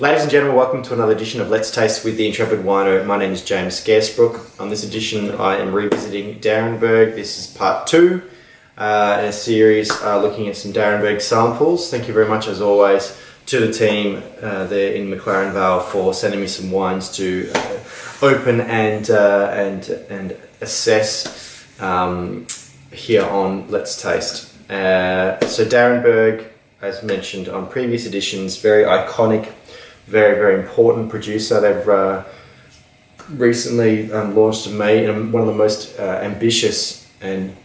Ladies and gentlemen, welcome to another edition of Let's Taste with the Intrepid Wino. My name is James Garesbrook. On this edition, I am revisiting D'Arenberg. This is part 2 in a series looking at some D'Arenberg samples. Thank you very much, as always, to the team there in McLaren Vale for sending me some wines to open and assess here on Let's Taste. So D'Arenberg, as mentioned on previous editions, very iconic, very important producer. They've recently launched and made one of the most ambitious and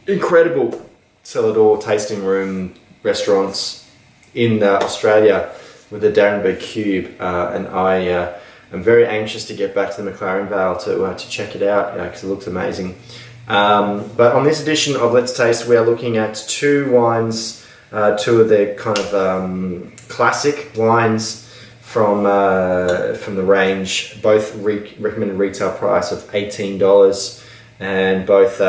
incredible cellar door tasting room restaurants in Australia with the D'Arenberg Cube, and I am very anxious to get back to the McLaren Vale to check it out because it looks amazing. But on this edition of Let's Taste, we are looking at two wines, two of their kind of classic wines from the range, both recommended retail price of $18, and both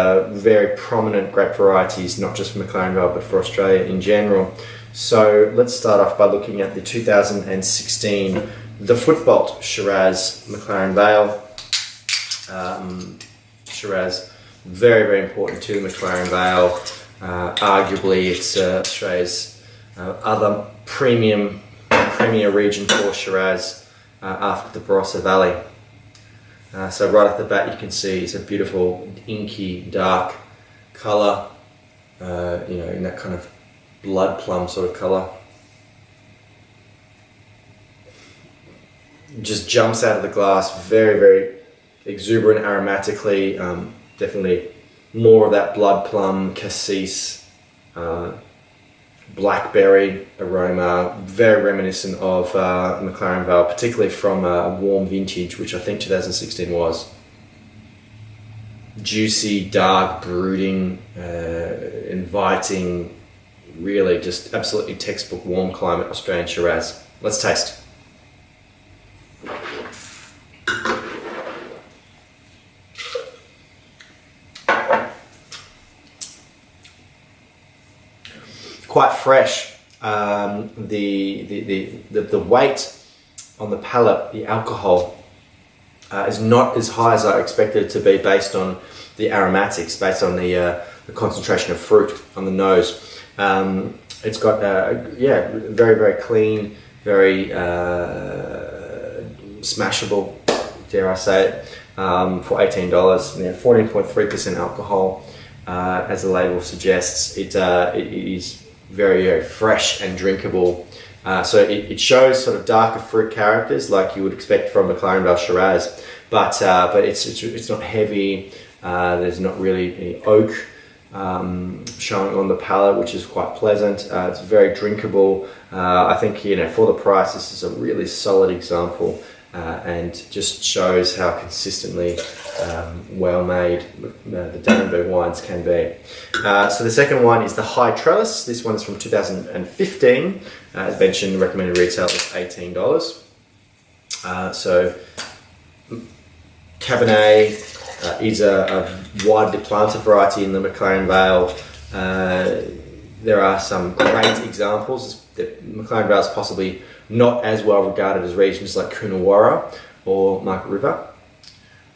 very prominent grape varieties, not just for McLaren Vale but for Australia in general. So let's start off by looking at the 2016 the Footbolt Shiraz McLaren Vale. Shiraz, very important to the McLaren Vale. Arguably it's Australia's other premier region for Shiraz after the Barossa Valley. So right off the bat you can see it's a beautiful inky dark colour, in that kind of blood plum sort of colour. Just jumps out of the glass, very exuberant aromatically, definitely more of that blood plum, cassis, blackberry aroma, very reminiscent of McLaren Vale, particularly from a warm vintage, which I think 2016 was. Juicy, dark, brooding, inviting, really just absolutely textbook warm climate Australian Shiraz. Let's taste. Quite fresh. The weight on the palate, the alcohol is not as high as I expected it to be based on the aromatics, based on the concentration of fruit on the nose. It's got very clean, very smashable, dare I say it, for $18. 14.3% alcohol, as the label suggests. It is very fresh and drinkable. So it shows sort of darker fruit characters like you would expect from McLaren Vale Shiraz, but it's not heavy. There's not really any oak showing on the palate, which is quite pleasant. It's very drinkable. I think for the price, this is a really solid example, and just shows how consistently well made the D'Arenberg wines can be. So the second wine is the High Trellis. This one's from 2015. As mentioned, recommended retail is $18. So Cabernet is a widely planted variety in the McLaren Vale. There are some great examples. McLaren Vale is possibly not as well regarded as regions like Coonawarra or Margaret River,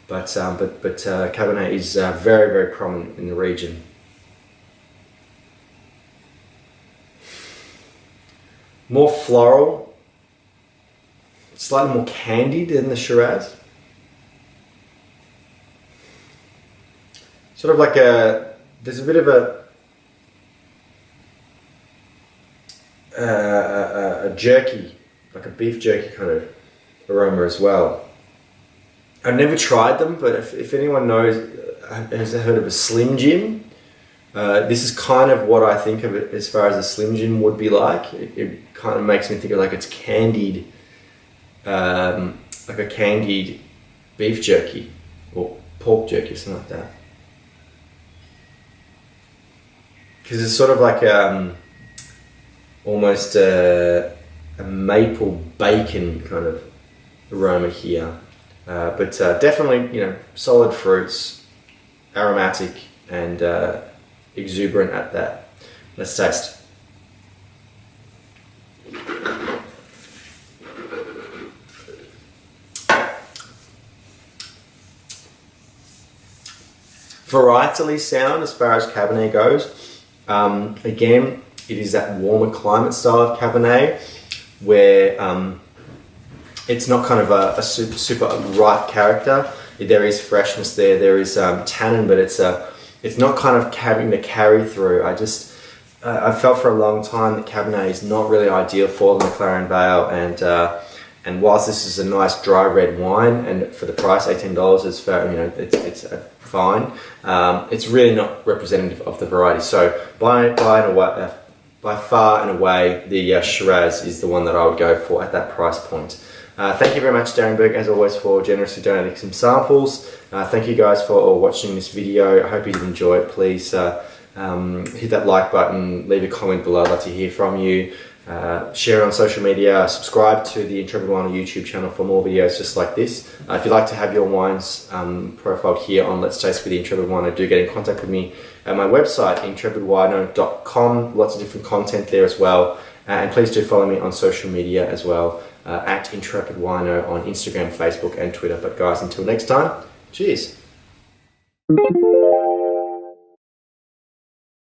but Cabernet is very prominent in the region. More floral, slightly more candied than the Shiraz. Sort of like there's a bit of a jerky, like a beef jerky kind of aroma as well. I've never tried them, but if anyone has heard of a Slim Jim, this is kind of what I think of it as far as a Slim Jim would be like. It kind of makes me think of like it's candied, like a candied beef jerky or pork jerky or something like that. Because it's sort of like almost a maple bacon kind of aroma here, but definitely solid fruits, aromatic and exuberant at that. Let's taste. varietally sound as far as Cabernet goes. Again, it is that warmer climate style of Cabernet where it's not kind of a super ripe character. There is freshness there. There is tannin, but it's not kind of having the carry through. I felt for a long time that Cabernet is not really ideal for the McLaren Vale, and whilst this is a nice dry red wine, and for the price $18 is fair, it's fine. It's really not representative of the variety. So by far and away, the Shiraz is the one that I would go for at that price point. Thank you very much, Darren Berg, as always, for generously donating some samples. Thank you guys for watching this video. I hope you did enjoy it. Please hit that like button, leave a comment below. I'd like to hear from you. Share it on social media, subscribe to the Intrepid Wino YouTube channel for more videos just like this. If you'd like to have your wines profiled here on Let's Taste with the Intrepid Wino, do get in contact with me at my website, intrepidwino.com. Lots of different content there as well. And please do follow me on social media as well, at Intrepid Wino on Instagram, Facebook and Twitter. But guys, until next time, cheers.